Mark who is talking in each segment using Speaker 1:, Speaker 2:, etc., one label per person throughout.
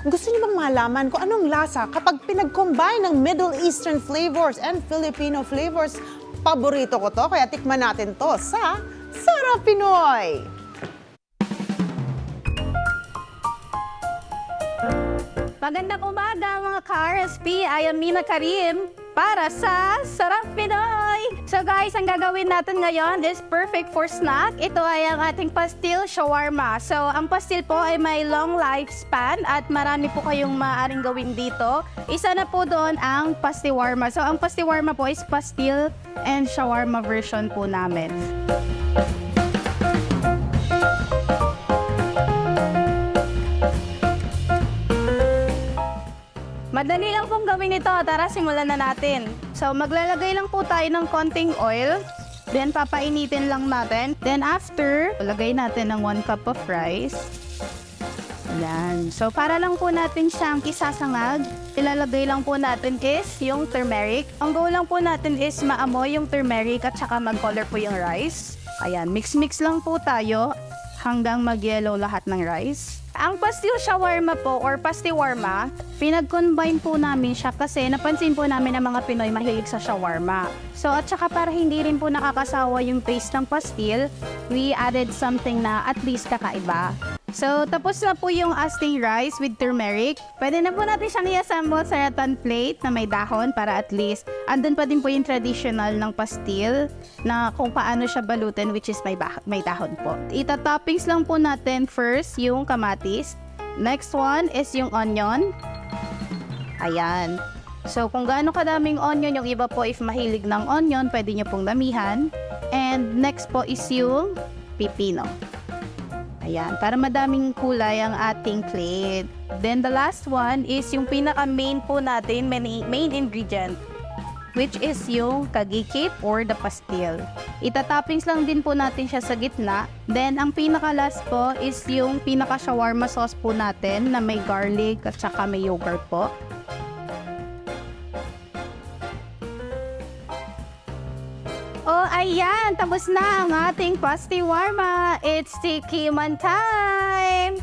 Speaker 1: Gusto niyo bang malaman kung anong lasa kapag pinag-combine ng Middle Eastern flavors and Filipino flavors? Paborito ko to, kaya tikman natin to sa Sarap Pinoy!
Speaker 2: Magandang umaga mga ka-RSP, I am Mina Karim para sa Sarap Pinoy! So guys, ang gagawin natin ngayon is perfect for snack. Ito ay ang ating pastil shawarma. So ang pastil po ay may long lifespan at marami po kayong maaaring gawin dito. Isa na po doon ang pastiwarma. So ang pastiwarma po is pastil and shawarma version po namin. Madali lang pong gawin ito. Tara, simulan na natin. So, maglalagay lang po tayo ng konting oil. Then, papainitin lang natin. Then, after, lagay natin ng 1 cup of rice. Yan. So, para lang po natin siyang isasangag, ilalagay lang po natin is yung turmeric. Ang goal lang po natin is maamoy yung turmeric at saka mag-color po yung rice. Ayan, mix-mix lang po tayo hanggang mag-yellow lahat ng rice. Ang pastil shawarma po or pastiwarma, pinag-combine po namin siya kasi napansin po namin na mga Pinoy mahilig sa shawarma. So at saka para hindi rin po nakakasawa yung taste ng pastil, we added something na at least kakaiba. So tapos na po yung asting rice with turmeric. Pwede na po natin siyang i-assemble sa rattan plate na may dahon para at least andun pa din po yung traditional ng pastil na kung paano siya balutin, which is may dahon po. Ita-toppings lang po natin first yung kamatis. Next one is yung onion. Ayan. So kung gaano kadaming onion, yung iba po if mahilig ng onion, pwede nyo pong damihan. And next po is yung pipino. Ayan, para madaming kulay ang ating plate. Then the last one is yung pinaka-main po natin, main ingredient, which is yung kagikit or the pastil. Ita-toppings lang din po natin siya sa gitna. Then ang pinaka-last po is yung pinaka-shawarma sauce po natin na may garlic at saka may yogurt po. Oh, ayan! Tapos na ang ating pastiwarma. It's tikiman time!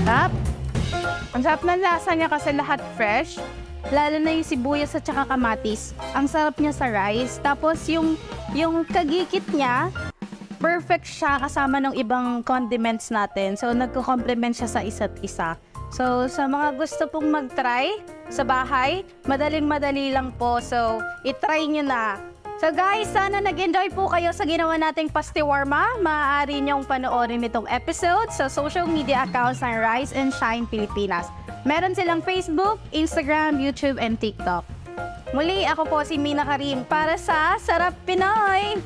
Speaker 2: Sarap! Ang sarap ng lasa niya kasi lahat fresh. Lalo na yung sibuyas at saka kamatis. Ang sarap niya sa rice. Tapos yung kagikit niya, perfect siya kasama ng ibang condiments natin. So, nagko-complement siya sa isa't isa. So, sa mga gusto pong mag-try sa bahay, madaling-madali lang po. So, itry nyo na. So guys, sana nag-enjoy po kayo sa ginawa nating pastiwarma. Maaari nyong panoorin itong episode sa social media accounts ng Rise and Shine Pilipinas. Meron silang Facebook, Instagram, YouTube, and TikTok. Muli, ako po si Mina Karim para sa Sarap Pinoy!